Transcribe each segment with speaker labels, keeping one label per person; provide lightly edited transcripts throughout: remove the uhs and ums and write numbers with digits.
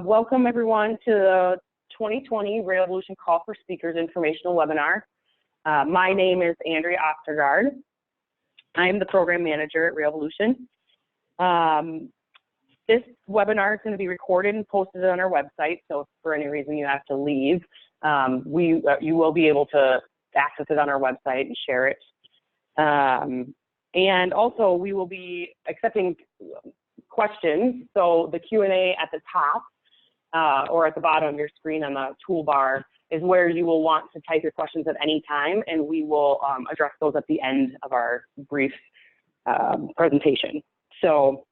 Speaker 1: Welcome everyone to the 2020 Rail Volution Call for Speakers informational webinar. My name is Andrea Ostergaard. I am the program manager at Rail Volution. This webinar is going to be recorded and posted on our website, so if for any reason you have to leave, you will be able to access it on our website and share it. And also we will be accepting questions, so the Q&A at the top or at the bottom of your screen on the toolbar is where you will want to type your questions at any time, and we will address those at the end of our brief presentation. So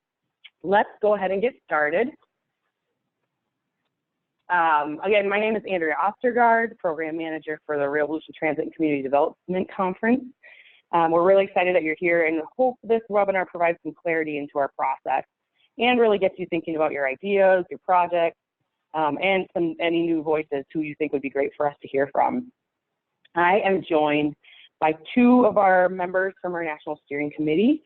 Speaker 1: let's go ahead and get started. Again, my name is Andrea Ostergaard, Program Manager for the Rail Volution Transit and Community Development Conference. We're really excited that you're here and hope this webinar provides some clarity into our process and really gets you thinking about your ideas, your projects, and any new voices who you think would be great for us to hear from. I am joined by two of our members from our National Steering Committee,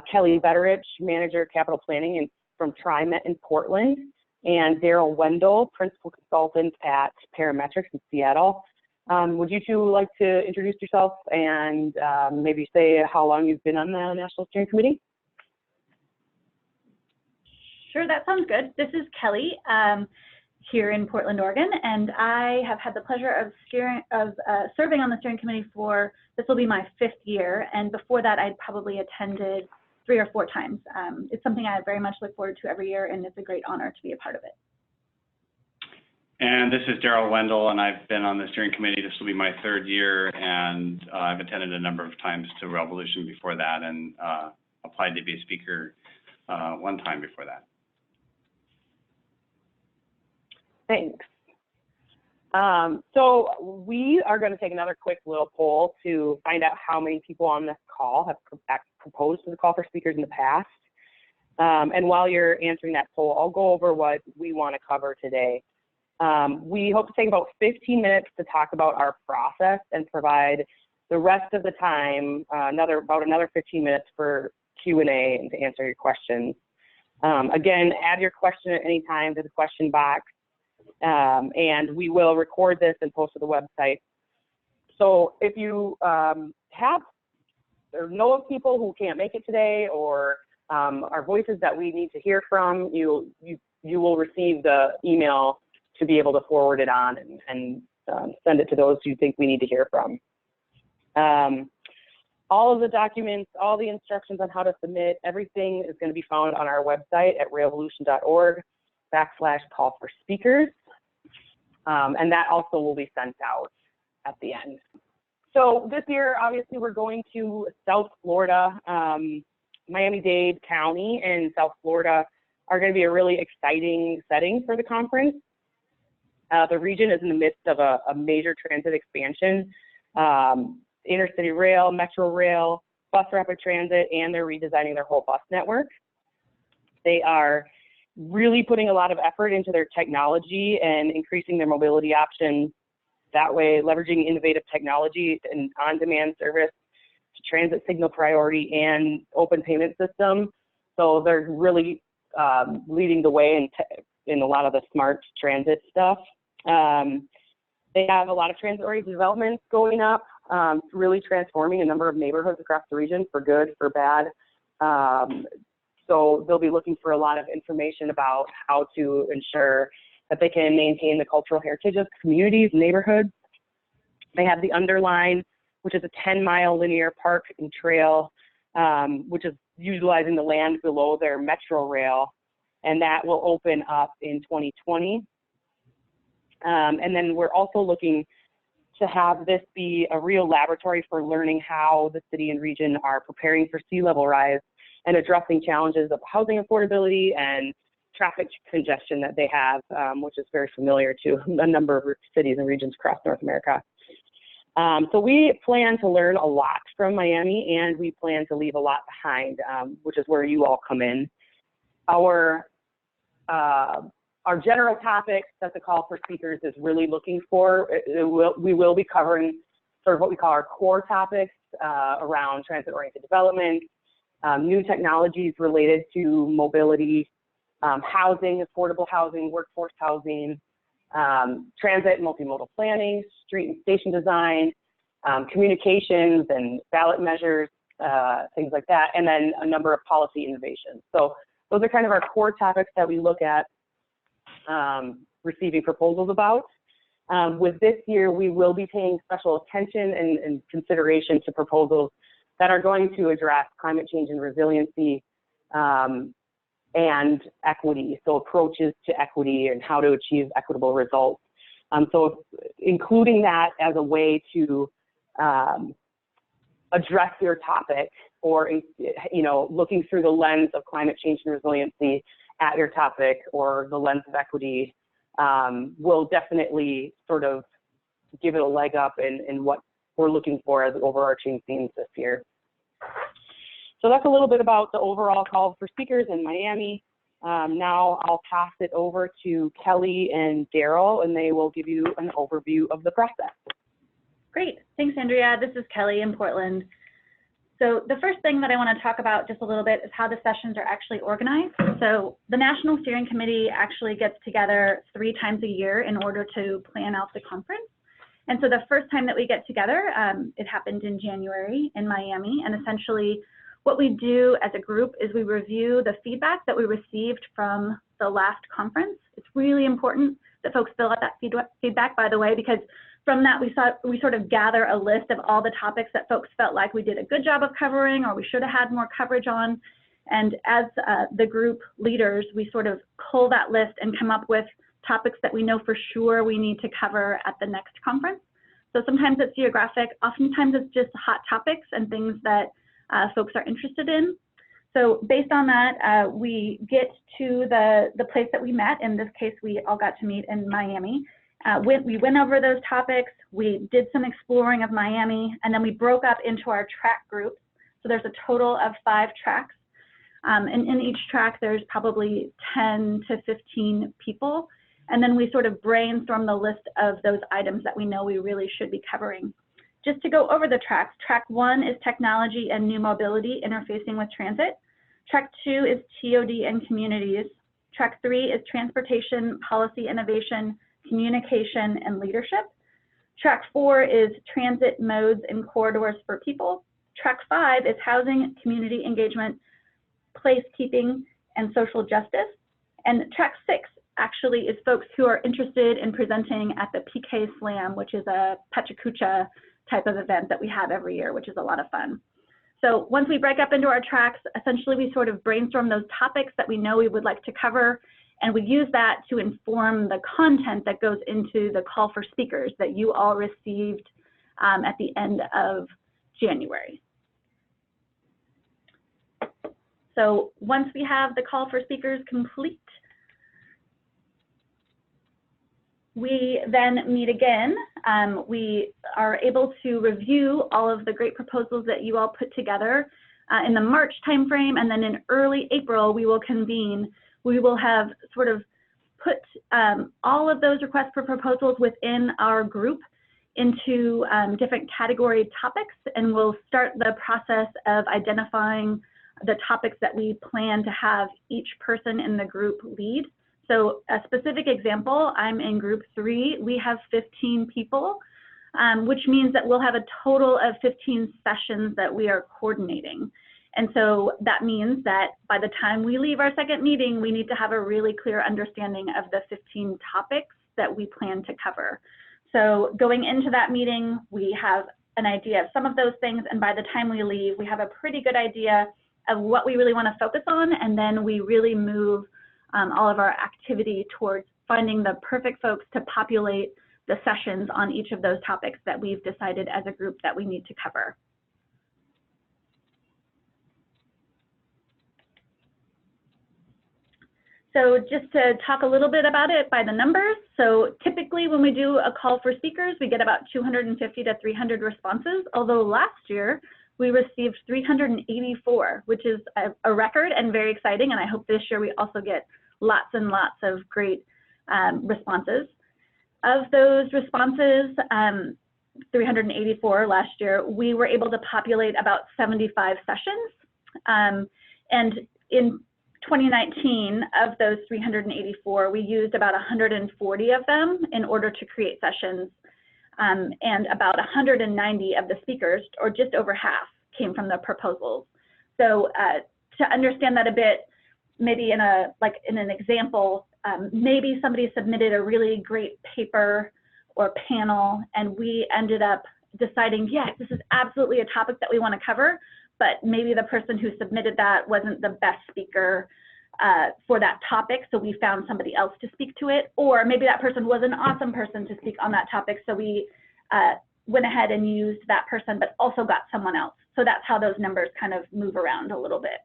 Speaker 1: Kelly Betteridge, Manager Capital Planning and from TriMet in Portland, and Daryl Wendle, Principal Consultant at Parametrix in Seattle. Would you two like to introduce yourself and maybe say how long you've been on the National Steering Committee?
Speaker 2: Sure, that sounds good. This is Kelly here in Portland, Oregon, and I have had the pleasure of serving on the steering committee for, this will be my 5th year, and before that I'd probably attended 3 or 4 times. It's something I very much look forward to every year, and it's a great honor to be a part of it.
Speaker 3: And this is Daryl Wendle, and I've been on the steering committee. This will be my 3rd year, and I've attended a number of times to Rail Volution before that, and applied to be a speaker 1 time before that.
Speaker 1: Thanks. So we are going to take another quick little poll to find out how many people on this call have proposed to the call for speakers in the past. And while you're answering that poll, I'll go over what we want to cover today. We hope to take about 15 minutes to talk about our process and provide the rest of the time, about another 15 minutes for Q&A and to answer your questions. Again, add your question at any time to the question box. And we will record this and post to the website. So if you have or know of people who can't make it today or are voices that we need to hear from, you will receive the email to be able to forward it on and send it to those you think we need to hear from. All of the documents, all the instructions on how to submit, everything is going to be found on our website at railvolution.org/call-for-speakers. And that also will be sent out at the end. So this year, obviously, we're going to South Florida. Miami-Dade County and South Florida are going to be a really exciting setting for the conference. The region is in the midst of a major transit expansion, intercity rail, metro rail, bus rapid transit, and they're redesigning their whole bus network. They are really putting a lot of effort into their technology and increasing their mobility options. That way, leveraging innovative technology and on-demand service to transit signal priority and open payment system. So they're really leading the way in a lot of the smart transit stuff. They have a lot of transit-oriented developments going up, really transforming a number of neighborhoods across the region for good, for bad. So they'll be looking for a lot of information about how to ensure that they can maintain the cultural heritage of communities, neighborhoods. They have the Underline, which is a 10-mile linear park and trail, which is utilizing the land below their metro rail, and that will open up in 2020. And then we're also looking to have this be a real laboratory for learning how the city and region are preparing for sea level rise and addressing challenges of housing affordability and traffic congestion that they have, which is very familiar to a number of cities and regions across North America. So we plan to learn a lot from Miami, and we plan to leave a lot behind, which is where you all come in. Our general topics that the call for speakers is really looking for, we will be covering sort of what we call our core topics around transit-oriented development, new technologies related to mobility, housing, affordable housing, workforce housing, transit and multimodal planning, street and station design, communications and ballot measures, things like that, and then a number of policy innovations. So those are kind of our core topics that we look at receiving proposals about. With this year, we will be paying special attention and consideration to proposals that are going to address climate change and resiliency and equity, so approaches to equity and how to achieve equitable results. So including that as a way to address your topic, or looking through the lens of climate change and resiliency at your topic, or the lens of equity, will definitely sort of give it a leg up in what we're looking for as overarching themes this year. So that's a little bit about the overall call for speakers in Miami. Now I'll pass it over to Kelly and Daryl, and they will give you an overview of the process.
Speaker 2: Great, thanks Andrea. This is Kelly in Portland. So the first thing that I want to talk about just a little bit is how the sessions are actually organized. So the National Steering Committee actually gets together 3 times a year in order to plan out the conference. And so the first time that we get together, it happened in January in Miami, and essentially what we do as a group is we review the feedback that we received from the last conference. It's really important that folks fill out that feedback, by the way, because from that we sort of gather a list of all the topics that folks felt like we did a good job of covering or we should have had more coverage on. And as the group leaders, we sort of cull that list and come up with topics that we know for sure we need to cover at the next conference. So sometimes it's geographic, oftentimes it's just hot topics and things that folks are interested in. So based on that, we get to the place that we met. In this case, we all got to meet in Miami. We went over those topics, we did some exploring of Miami, and then we broke up into our track groups. So there's a total of 5 tracks. And in each track, there's probably 10 to 15 people. And then we sort of brainstorm the list of those items that we know we really should be covering. Just to go over the tracks, track 1 is technology and new mobility interfacing with transit. Track 2 is TOD and communities. Track 3 is transportation, policy innovation, communication, and leadership. Track 4 is transit modes and corridors for people. Track 5 is housing, community engagement, placekeeping, and social justice. And track 6 actually is folks who are interested in presenting at the PK Slam, which is a Pachacucha type of event that we have every year, which is a lot of fun. So once we break up into our tracks, essentially we sort of brainstorm those topics that we know we would like to cover, and we use that to inform the content that goes into the call for speakers that you all received at the end of January. So once we have the call for speakers complete, we then meet again. We are able to review all of the great proposals that you all put together in the March timeframe, and then in early April, we will convene. We will have sort of put all of those requests for proposals within our group into different category topics, and we'll start the process of identifying the topics that we plan to have each person in the group lead. So a specific example, I'm in group 3, we have 15 people, which means that we'll have a total of 15 sessions that we are coordinating. And so that means that by the time we leave our second meeting, we need to have a really clear understanding of the 15 topics that we plan to cover. So going into that meeting, we have an idea of some of those things, and by the time we leave, we have a pretty good idea of what we really want to focus on, and then we really move all of our activity towards finding the perfect folks to populate the sessions on each of those topics that we've decided as a group that we need to cover. So just to talk a little bit about it by the numbers. So typically when we do a call for speakers, we get about 250 to 300 responses, although last year we received 384, which is a record and very exciting. And I hope this year we also get lots and lots of great responses. Of those responses, 384 last year, we were able to populate about 75 sessions. And in 2019, of those 384, we used about 140 of them in order to create sessions, and about 190 of the speakers, or just over half, came from the proposals. So to understand that a bit, maybe in an example, maybe somebody submitted a really great paper or panel, and we ended up deciding, yes, this is absolutely a topic that we want to cover, but maybe the person who submitted that wasn't the best speaker for that topic, so we found somebody else to speak to it, or maybe that person was an awesome person to speak on that topic, so we went ahead and used that person, but also got someone else. So that's how those numbers kind of move around a little bit.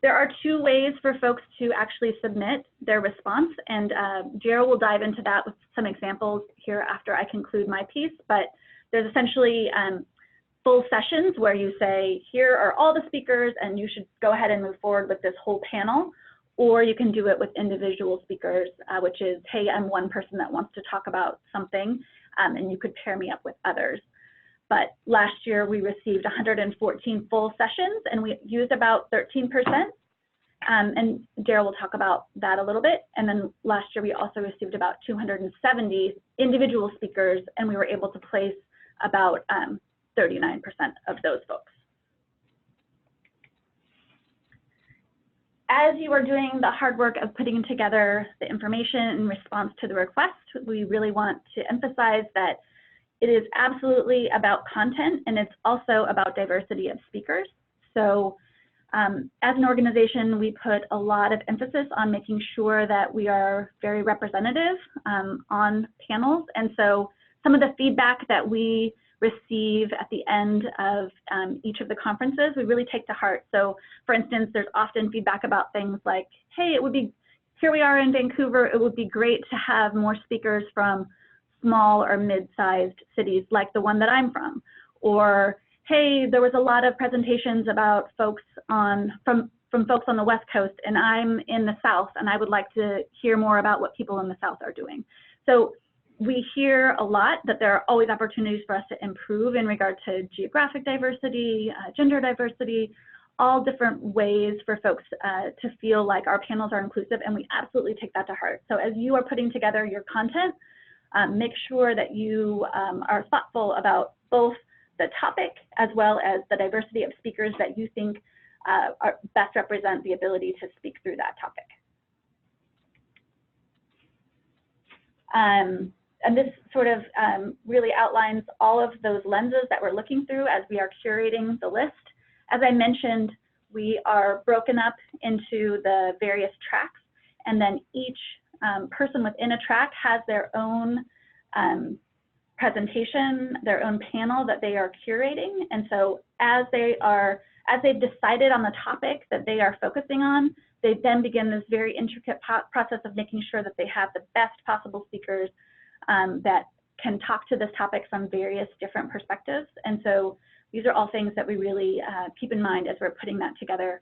Speaker 2: There are two ways for folks to actually submit their response, and Daryl will dive into that with some examples here after I conclude my piece, but there's essentially full sessions where you say, here are all the speakers, and you should go ahead and move forward with this whole panel, or you can do it with individual speakers, which is, hey, I'm one person that wants to talk about something, and you could pair me up with others. But last year we received 114 full sessions, and we used about 13%. And Daryl will talk about that a little bit. And then last year we also received about 270 individual speakers, and we were able to place about 39% of those folks. As you are doing the hard work of putting together the information in response to the request, we really want to emphasize that it is absolutely about content, and it's also about diversity of speakers. So as an organization, we put a lot of emphasis on making sure that we are very representative on panels. And so some of the feedback that we receive at the end of each of the conferences, we really take to heart. So for instance, there's often feedback about things like, hey, it would be, here we are in Vancouver, it would be great to have more speakers from small or mid-sized cities like the one that I'm from. Or, hey, there was a lot of presentations about folks from folks on the West Coast, and I'm in the South, and I would like to hear more about what people in the South are doing. So we hear a lot that there are always opportunities for us to improve in regard to geographic diversity, gender diversity, all different ways for folks to feel like our panels are inclusive, and we absolutely take that to heart. So as you are putting together your content, make sure that you are thoughtful about both the topic as well as the diversity of speakers that you think best represent the ability to speak through that topic. And this sort of really outlines all of those lenses that we're looking through as we are curating the list. As I mentioned, we are broken up into the various tracks, and then each person within a track has their own presentation, their own panel that they are curating. And so as they've decided on the topic that they are focusing on, they then begin this very intricate process of making sure that they have the best possible speakers that can talk to this topic from various different perspectives. And so these are all things that we really keep in mind as we're putting that together.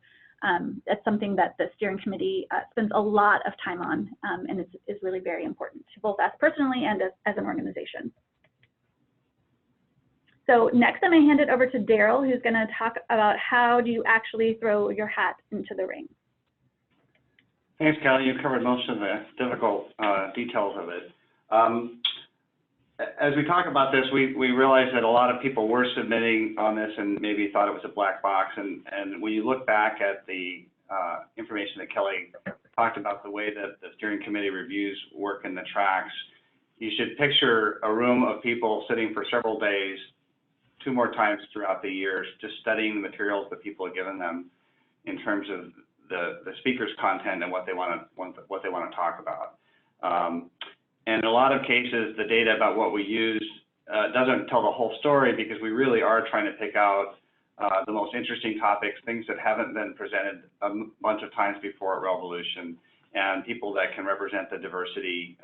Speaker 2: That's something that the steering committee spends a lot of time on, and is really very important to both us personally and as an organization. So next I'm going to hand it over to Daryl, who's going to talk about how do you actually throw your hat into the ring.
Speaker 3: Thanks, Kelly. You covered most of the difficult details of it. As we talk about this, we realized that a lot of people were submitting on this and maybe thought it was a black box. And when you look back at the information that Kelly talked about, the way that the steering committee reviews work in the tracks, you should picture a room of people sitting for several days, 2 more times throughout the years, just studying the materials that people have given them in terms of the speaker's content and what they want to talk about. And in a lot of cases, the data about what we use doesn't tell the whole story, because we really are trying to pick out the most interesting topics, things that haven't been presented a bunch of times before at Rail Volution, and people that can represent the diversity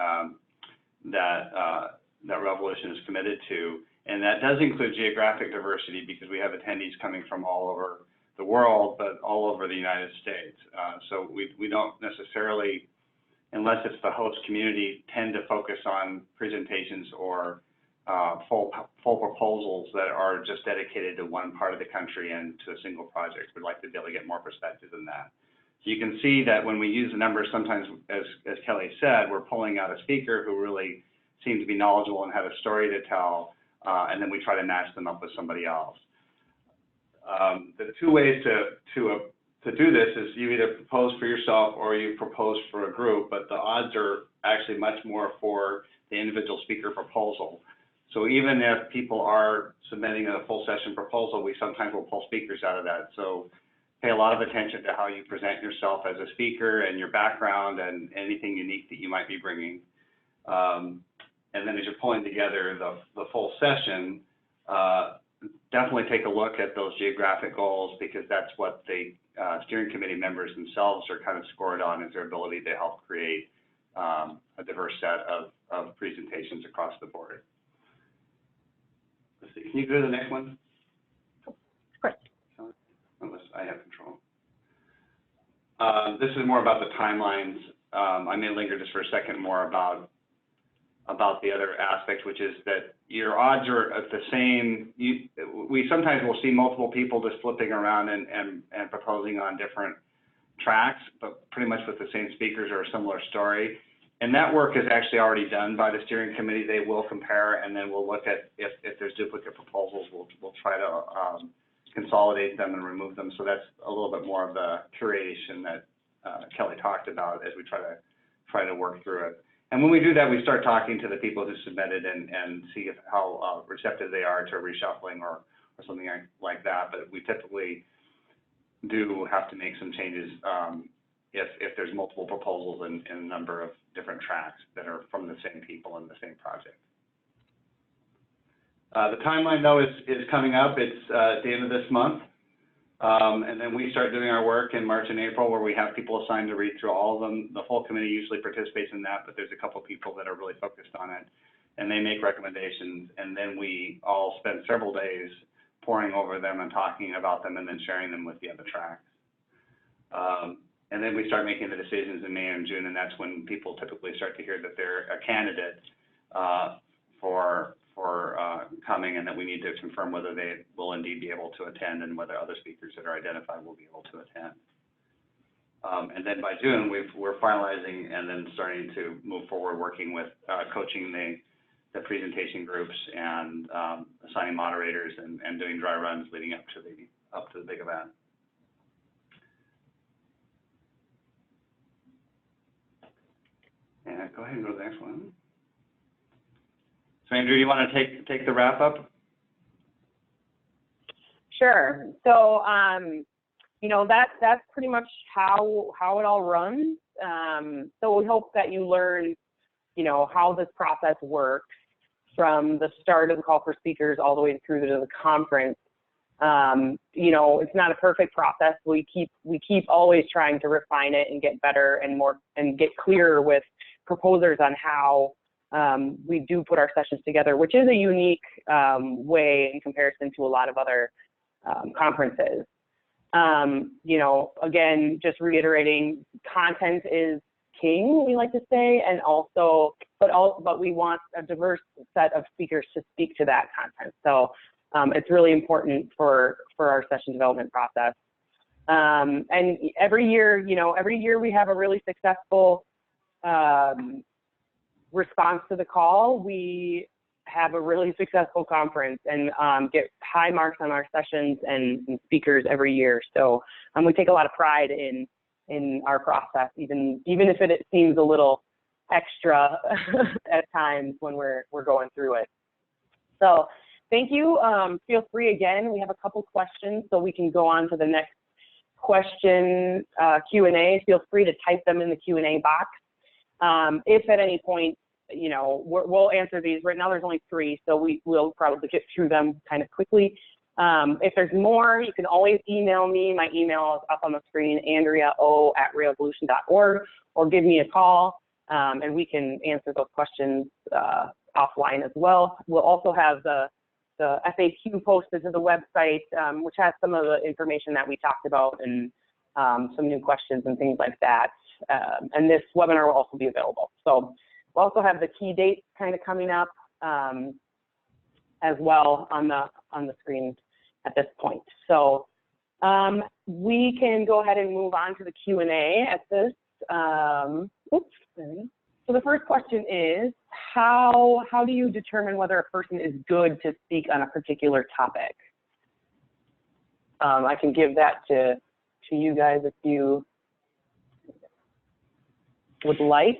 Speaker 3: that Rail Volution is committed to. And that does include geographic diversity, because we have attendees coming from all over the world, but all over the United States. So we don't necessarily, unless it's the host community, tend to focus on presentations or full proposals that are just dedicated to one part of the country and to a single project. We'd like to be able to get more perspective than that. So you can see that when we use the numbers, sometimes, as Kelly said, we're pulling out a speaker who really seemed to be knowledgeable and had a story to tell, and then we try to match them up with somebody else. The two ways to do this is you either propose for yourself or you propose for a group, but the odds are actually much more for the individual speaker proposal. So even if people are submitting a full session proposal, we sometimes will pull speakers out of that. So pay a lot of attention to how you present yourself as a speaker and your background and anything unique that you might be bringing. And then as you're pulling together the full session, definitely take a look at those geographic goals, because that's what the steering committee members themselves are kind of scored on, is their ability to help create a diverse set of presentations across the board. Let's see, can you go to the next one?
Speaker 2: Of course.
Speaker 3: Unless I have control. This is more about the timelines. I may linger just for a second more about the other aspect, which is that your odds are at the same. We sometimes will see multiple people just flipping around and proposing on different tracks, but pretty much with the same speakers or a similar story. And that work is actually already done by the steering committee. They will compare, and then we'll look at if there's duplicate proposals. We'll try to consolidate them and remove them. So that's a little bit more of the curation that Kelly talked about as we try to work through it. And when we do that, we start talking to the people who submitted and see how receptive they are to reshuffling or something like that. But we typically do have to make some changes if there's multiple proposals in a number of different tracks that are from the same people in the same project. The timeline, though, is coming up. It's at the end of this month. And then we start doing our work in March and April, where we have people assigned to read through all of them. The full committee usually participates in that, but there's a couple people that are really focused on it, and they make recommendations. And then we all spend several days poring over them and talking about them and then sharing them with the other tracks. And then we start making the decisions in May and June, and that's when people typically start to hear that they're a candidate for coming, and that we need to confirm whether they will indeed be able to attend and whether other speakers that are identified will be able to attend. And then by June, we're finalizing and then starting to move forward, working with coaching the presentation groups and assigning moderators and doing dry runs leading up to the big event. And go ahead and go to the next one. So Andrea, do you want to take the wrap up?
Speaker 1: Sure. So, you know, that's pretty much how it all runs. So we hope that you learn, you know, how this process works from the start of the call for speakers all the way through to the conference. You know, it's not a perfect process. We keep always trying to refine it and get better and more and get clearer with proposers on how we do put our sessions together, which is a unique way in comparison to a lot of other conferences. You know, again, just reiterating, content is king, we like to say, and also, but we want a diverse set of speakers to speak to that content. So it's really important for our session development process. And every year, you know, we have a really successful response to the call. We have a really successful conference and get high marks on our sessions and speakers every year. So we take a lot of pride in our process, even if it seems a little extra at times when we're going through it. So thank you. Feel free again. We have a couple questions, so we can go on to the next question Q&A. Feel free to type them in the Q&A box. If at any point, you know, we'll answer these. Right now there's only 3, so we'll probably get through them kind of quickly. If there's more, you can always email me. My email is up on the screen, andrea@railvolution.org, or give me a call, and we can answer those questions offline as well. We'll also have the FAQ posted to the website, which has some of the information that we talked about and some new questions and things like that. And this webinar will also be available. So we'll also have the key dates kind of coming up. as well on the screen at this point. So we can go ahead and move on to the Q&A at this. So the first question is, how do you determine whether a person is good to speak on a particular topic? I can give that to you guys if you would like.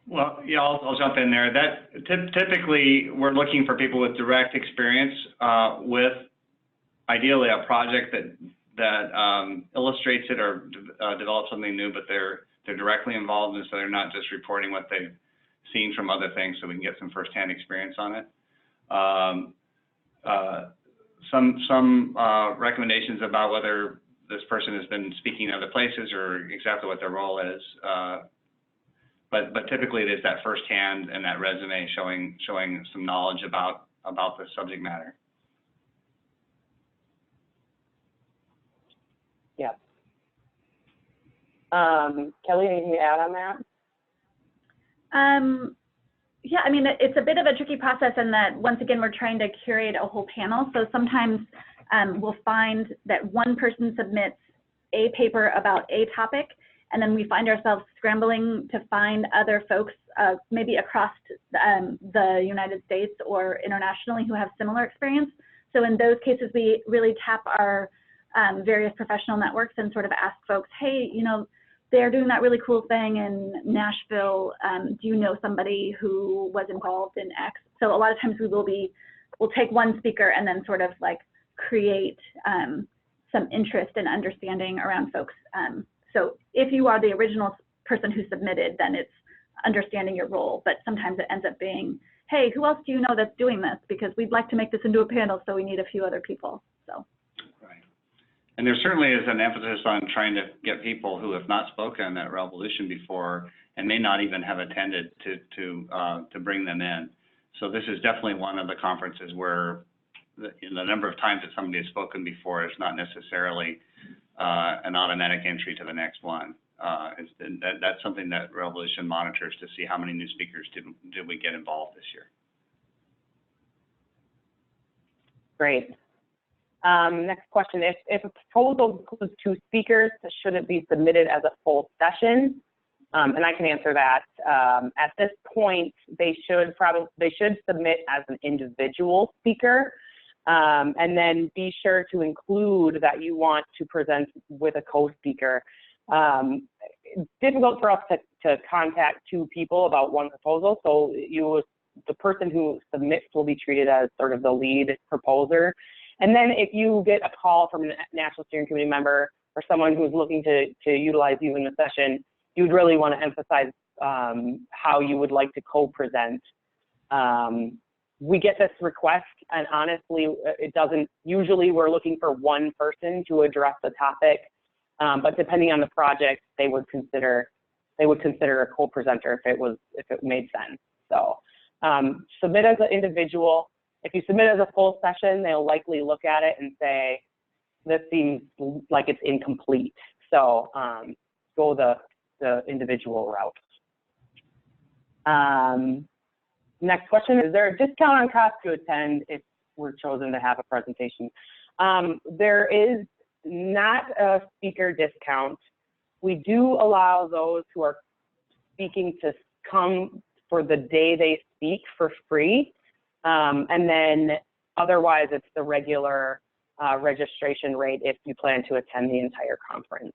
Speaker 3: Well, yeah, I'll jump in there. That typically we're looking for people with direct experience with ideally a project that illustrates it or develops something new, but they're directly involved, and so they're not just reporting what they've seen from other things, so we can get some firsthand experience on it. Some recommendations about whether this person has been speaking in other places or exactly what their role is. But typically it is that firsthand and that resume showing some knowledge about the subject matter.
Speaker 1: Yeah. Kelly, anything to add on that?
Speaker 2: Yeah, I mean, it's a bit of a tricky process in that, once again, we're trying to curate a whole panel. So sometimes we'll find that one person submits a paper about a topic, and then we find ourselves scrambling to find other folks, maybe across the United States or internationally, who have similar experience. So in those cases, we really tap our various professional networks and sort of ask folks, hey, you know, they're doing that really cool thing in Nashville. Do you know somebody who was involved in X? So a lot of times we'll take one speaker and then sort of like create some interest and understanding around folks. So if you are the original person who submitted, then it's understanding your role, but sometimes it ends up being, hey, who else do you know that's doing this? Because we'd like to make this into a panel, so we need a few other people, so.
Speaker 3: Right. And there certainly is an emphasis on trying to get people who have not spoken at Rail Volution before and may not even have attended to bring them in. So this is definitely one of the conferences where the number of times that somebody has spoken before is not necessarily an automatic entry to the next one. That's something that Rail Volution monitors to see how many new speakers did we get involved this year.
Speaker 1: Great. Next question, if a proposal includes 2 speakers, should it be submitted as a full session? And I can answer that. At this point, they should submit as an individual speaker, and then be sure to include that you want to present with a co-speaker. It's difficult for us to contact 2 people about one proposal, so the person who submits will be treated as sort of the lead proposer. And then if you get a call from a National Steering Committee member or someone who's looking to utilize you in the session, you would really want to emphasize how you would like to co-present. We get this request, and honestly, it doesn't, usually we're looking for one person to address the topic, but depending on the project, they would consider a co-presenter if it made sense. So submit as an individual. If you submit as a full session, they'll likely look at it and say, this seems like it's incomplete. So go the individual route. Next question, is there a discount on cost to attend if we're chosen to have a presentation? There is not a speaker discount. We do allow those who are speaking to come for the day they speak for free. And then otherwise it's the regular registration rate if you plan to attend the entire conference.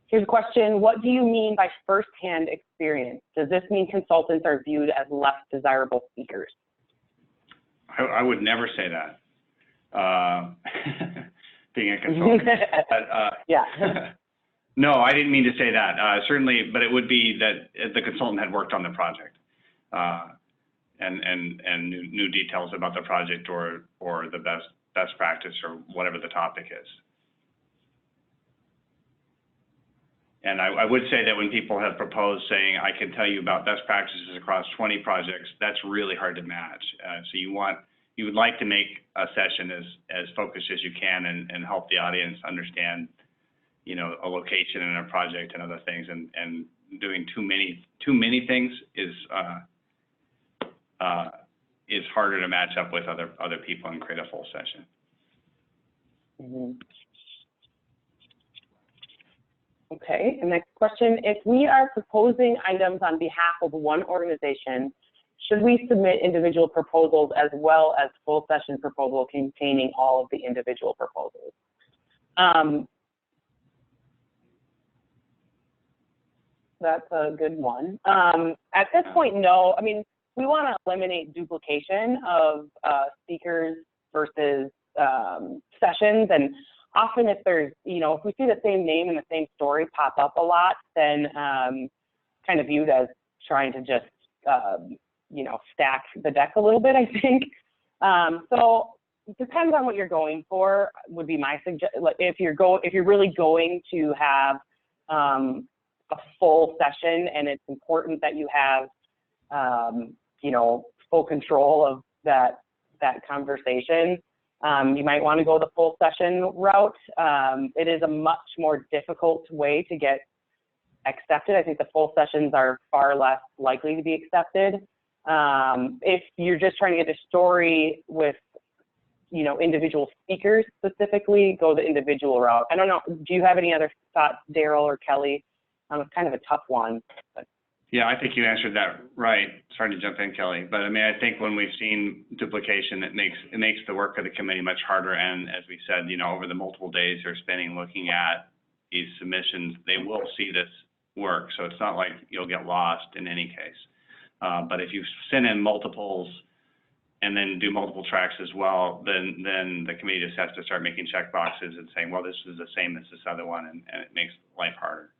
Speaker 1: Here's a question, what do you mean by firsthand experience? Does this mean consultants are viewed as less desirable speakers?
Speaker 3: I would never say that, being a consultant.
Speaker 1: Yeah.
Speaker 3: No, I didn't mean to say that, certainly, but it would be that the consultant had worked on the project and new details about the project or the best practice or whatever the topic is. And I would say that when people have proposed saying, I can tell you about best practices across 20 projects, that's really hard to match. So you would like to make a session as focused as you can and help the audience understand, you know, a location and a project and other things, and doing too many things is harder to match up with other people and create a full session.
Speaker 1: Mm-hmm. Okay, and next question, if we are proposing items on behalf of one organization, should we submit individual proposals as well as full session proposal containing all of the individual proposals? That's a good one. At this point, no. I mean, we want to eliminate duplication of speakers versus sessions, and often if there's, if we see the same name and the same story pop up a lot, then kind of viewed as trying to just, stack the deck a little bit, I think. So it depends on what you're going for, would be my suggestion. Like if you're really going to have a full session and it's important that you have, full control of that conversation, you might want to go the full session route. It is a much more difficult way to get accepted. I think the full sessions are far less likely to be accepted. If you're just trying to get a story with, individual speakers specifically, go the individual route. I don't know. Do you have any other thoughts, Daryl or Kelly? It's kind of a tough one. But.
Speaker 3: Yeah, I think you answered that right. Sorry to jump in, Kelly, but I mean, I think when we've seen duplication, it makes the work of the committee much harder. And as we said, over the multiple days they're spending looking at these submissions, they will see this work. So it's not like you'll get lost in any case. But if you send in multiples and then do multiple tracks as well, then the committee just has to start making check boxes and saying, well, this is the same as this other one, and it makes life harder.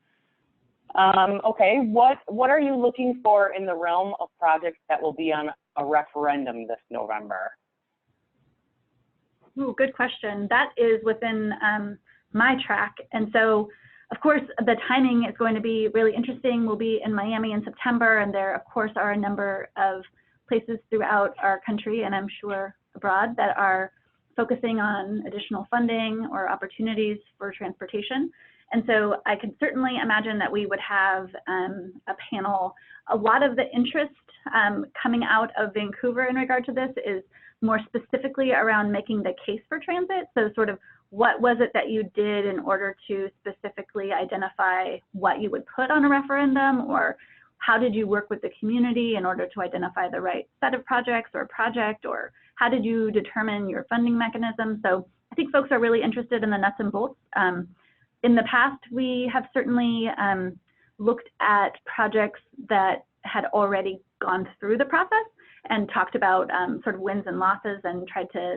Speaker 1: Okay, what are you looking for in the realm of projects that will be on a referendum this November?
Speaker 2: Ooh, good question. That is within my track. And so, of course, the timing is going to be really interesting. We'll be in Miami in September, and there, of course, are a number of places throughout our country, and I'm sure abroad, that are focusing on additional funding or opportunities for transportation. And so I can certainly imagine that we would have a panel. A lot of the interest coming out of Vancouver in regard to this is more specifically around making the case for transit. So sort of what was it that you did in order to specifically identify what you would put on a referendum, or how did you work with the community in order to identify the right set of projects or project, or how did you determine your funding mechanism? So I think folks are really interested in the nuts and bolts. In the past, we have certainly looked at projects that had already gone through the process and talked about sort of wins and losses and tried to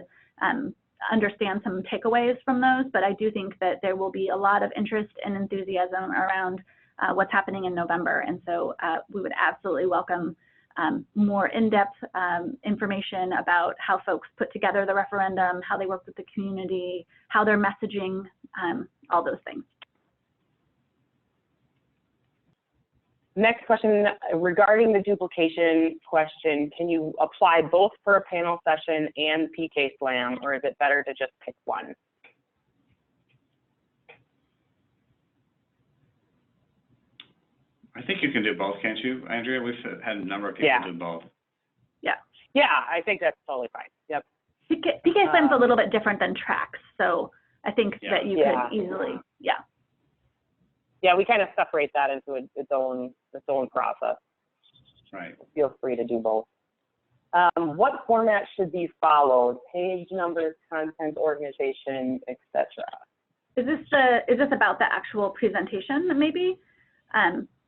Speaker 2: understand some takeaways from those. But I do think that there will be a lot of interest and enthusiasm around what's happening in November. And so we would absolutely welcome more in-depth information about how folks put together the referendum, how they work with the community, how they're messaging, all those things.
Speaker 1: Next question, regarding the duplication question, can you apply both for a panel session and PK Slam, or is it better to just pick one?
Speaker 3: I think you can do both, can't you, Andrea? We've had a number of people do both.
Speaker 1: Yeah, I think that's totally fine. Yep.
Speaker 2: PK Slam's a little bit different than tracks, so I think that you could easily,
Speaker 1: Yeah, we kind of separate that into its own process.
Speaker 3: Right.
Speaker 1: Feel free to do both. What format should be followed? Page numbers, content, organization, etc.
Speaker 2: Is this about the actual presentation, maybe?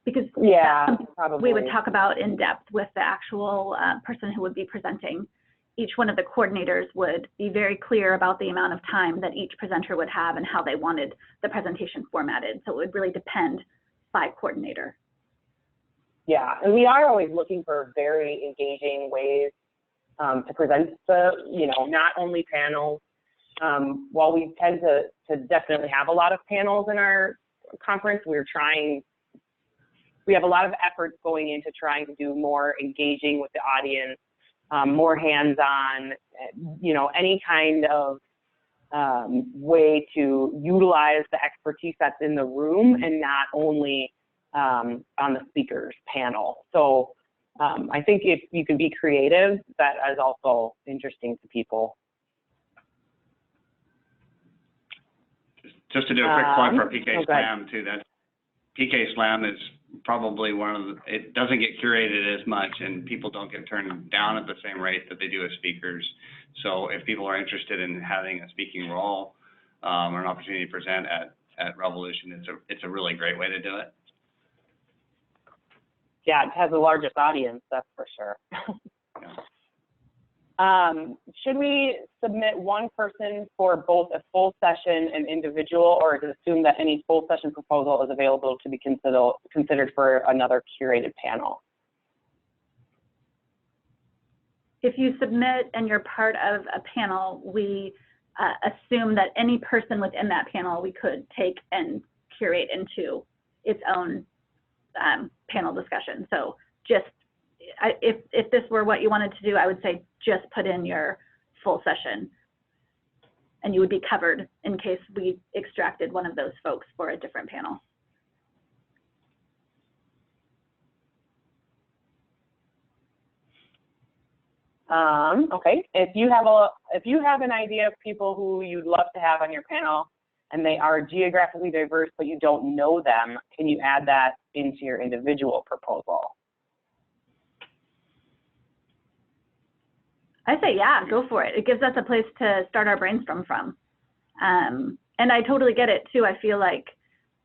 Speaker 2: Because
Speaker 1: probably
Speaker 2: we would talk about in depth with the actual person who would be presenting. Each one of the coordinators would be very clear about the amount of time that each presenter would have and how they wanted the presentation formatted. So it would really depend by coordinator.
Speaker 1: Yeah, and we are always looking for very engaging ways to present the, not only panels. While we tend to definitely have a lot of panels in our conference, we have a lot of effort going into trying to do more engaging with the audience, more hands-on, any kind of way to utilize the expertise that's in the room and not only on the speakers panel. So I think if you can be creative, that is also interesting to people.
Speaker 3: Just to do a quick plug for PK Slam too, that PK Slam is probably one of the, it doesn't get curated as much and people don't get turned down at the same rate that they do as speakers. So if people are interested in having a speaking role or an opportunity to present at Revolution, it's a really great way to do it.
Speaker 1: Yeah, it has the largest audience, that's for sure.
Speaker 3: Yeah.
Speaker 1: Should we submit one person for both a full session and individual, or is it assumed that any full session proposal is available to be considered for another curated panel?
Speaker 2: If you submit and you're part of a panel, we assume that any person within that panel we could take and curate into its own panel discussion. So just, if this were what you wanted to do, I would say just put in your full session and you would be covered in case we extracted one of those folks for a different panel.
Speaker 1: Okay, if you have an idea of people who you'd love to have on your panel and they are geographically diverse but you don't know them, can you add that into your individual proposal?
Speaker 2: I say, yeah, go for it. It gives us a place to start our brainstorm from. And I totally get it too. I feel like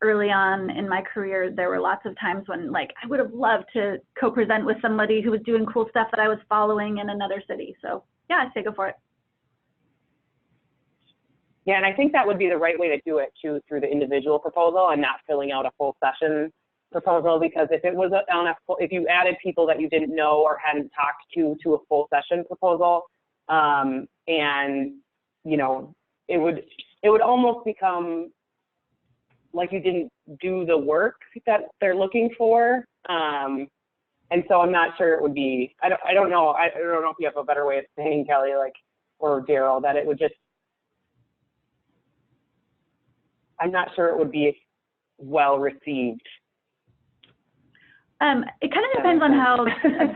Speaker 2: early on in my career, there were lots of times when like, I would have loved to co-present with somebody who was doing cool stuff that I was following in another city. So yeah, I say go for it.
Speaker 1: Yeah, and I think that would be the right way to do it too, through the individual proposal and not filling out a full session proposal, because if it was if you added people that you didn't know or hadn't talked to a full session proposal, and you know, it would almost become like you didn't do the work that they're looking for, and so I'm not sure it would be. I don't know if you have a better way of saying, Kelly, like, or Daryl, that it would just. I'm not sure it would be well received.
Speaker 2: It kind of depends on how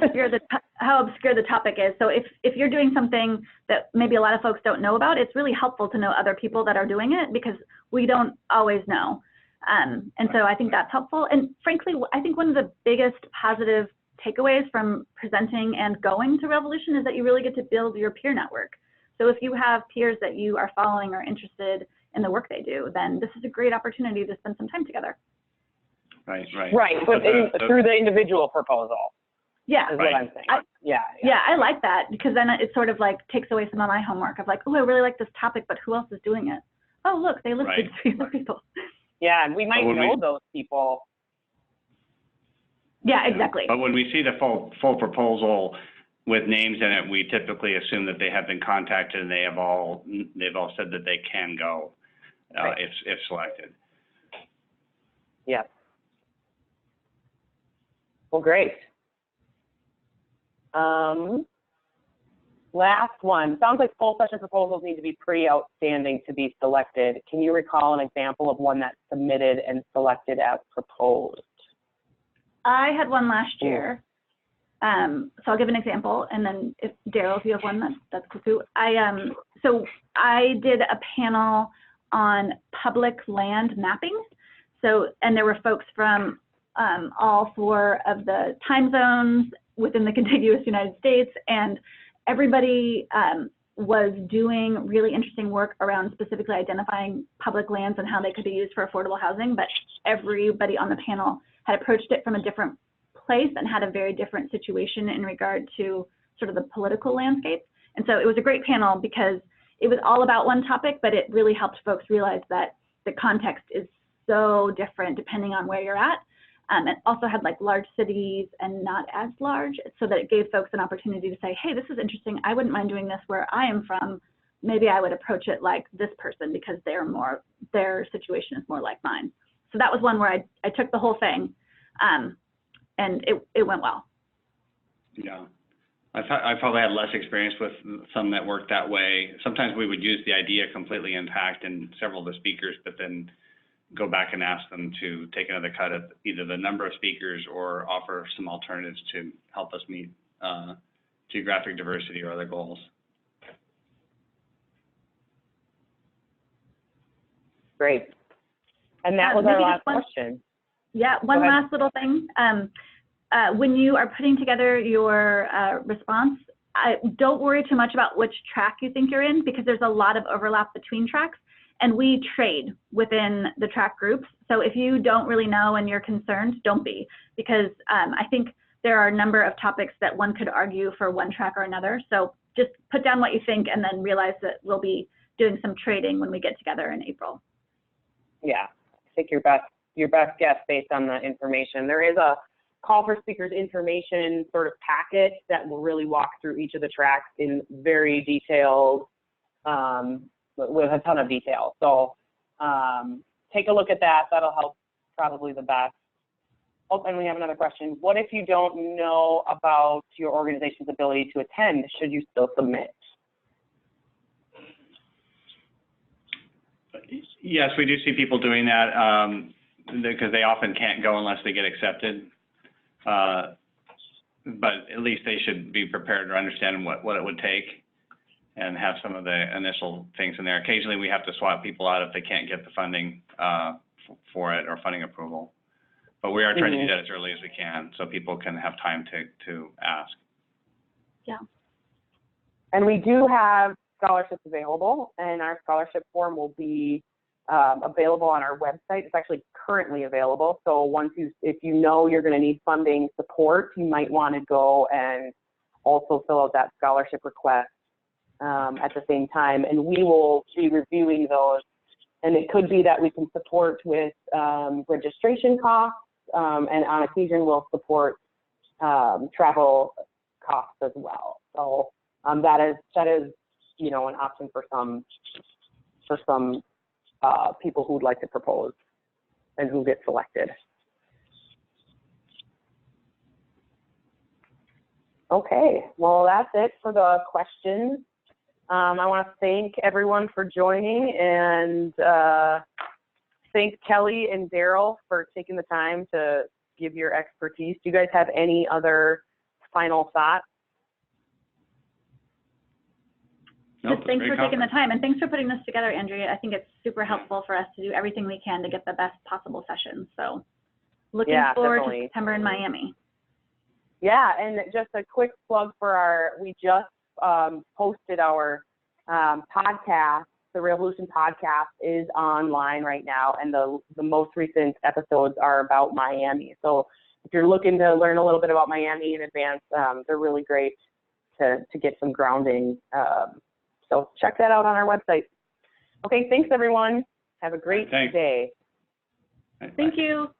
Speaker 2: obscure the topic is. So if you're doing something that maybe a lot of folks don't know about, it's really helpful to know other people that are doing it because we don't always know. And so I think that's helpful. And frankly, I think one of the biggest positive takeaways from presenting and going to Revolution is that you really get to build your peer network. So if you have peers that you are following or interested in the work they do, then this is a great opportunity to spend some time together.
Speaker 3: Right.
Speaker 1: But through the individual proposal.
Speaker 2: Yeah.
Speaker 1: Is what I'm saying. Yeah,
Speaker 2: I like that because then it sort of like takes away some of my homework of like, oh, I really like this topic, but who else is doing it? Oh, look, they listed 3 other people.
Speaker 1: Yeah, and we might know those people.
Speaker 2: Yeah, exactly.
Speaker 3: But when we see the full proposal with names in it, we typically assume that they have been contacted and they've all said that they can go if selected.
Speaker 1: Yes. Well, great. Last one. Sounds like full session proposals need to be pretty outstanding to be selected. Can you recall an example of one that's submitted and selected as proposed?
Speaker 2: I had one last year. So I'll give an example, and then if Daryl, if you have one, that's cool too. So I did a panel on public land mapping. So, and there were folks from all 4 of the time zones within the contiguous United States, and everybody was doing really interesting work around specifically identifying public lands and how they could be used for affordable housing, but everybody on the panel had approached it from a different place and had a very different situation in regard to sort of the political landscape. And so it was a great panel because it was all about one topic, but it really helped folks realize that the context is so different depending on where you're at. It also had like large cities and not as large, so that it gave folks an opportunity to say, hey, this is interesting. I wouldn't mind doing this where I am from. Maybe I would approach it like this person because their situation is more like mine. So that was one where I took the whole thing and it went well.
Speaker 3: Yeah. I probably had less experience with some that worked that way. Sometimes we would use the idea completely intact in several of the speakers, but then go back and ask them to take another cut at either the number of speakers or offer some alternatives to help us meet geographic diversity or other goals.
Speaker 1: Great. And that was our last question.
Speaker 2: Yeah, one last little thing. When you are putting together your response, don't worry too much about which track you think you're in, because there's a lot of overlap between tracks, and we trade within the track groups. So if you don't really know and you're concerned, don't be, because I think there are a number of topics that one could argue for one track or another. So just put down what you think and then realize that we'll be doing some trading when we get together in April.
Speaker 1: Yeah, I think your best guess based on the information. There is a call for speakers information sort of packet that will really walk through each of the tracks in very detailed, with a ton of detail. So take a look at that. That'll help probably the best. Oh, and we have another question. What if you don't know about your organization's ability to attend? Should you still submit?
Speaker 3: Yes, we do see people doing that because they often can't go unless they get accepted. But at least they should be prepared or understand what it would take and have some of the initial things in there. Occasionally we have to swap people out if they can't get the funding for it or funding approval. But we are trying to do that as early as we can so people can have time to ask.
Speaker 2: Yeah.
Speaker 1: And we do have scholarships available, and our scholarship form will be available on our website. It's actually currently available. So if you know you're going to need funding support, you might want to go and also fill out that scholarship request at the same time. And we will be reviewing those. And it could be that we can support with registration costs, and on occasion we'll support travel costs as well. So that is an option for some people who would like to propose and who get selected. Okay, well, that's it for the questions. I want to thank everyone for joining, and thank Kelly and Daryl for taking the time to give your expertise. Do you guys have any other final thoughts?
Speaker 2: Just thanks for taking the time, and thanks for putting this together, Andrea. I think it's super helpful for us to do everything we can to get the best possible session. So looking forward to September in Miami.
Speaker 1: Yeah, and just a quick plug for we just posted our podcast. The Rail Volution podcast is online right now, and the most recent episodes are about Miami. So if you're looking to learn a little bit about Miami in advance, they're really great to get some grounding. So check that out on our website. Okay, thanks everyone. Have a great day.
Speaker 2: Thank you.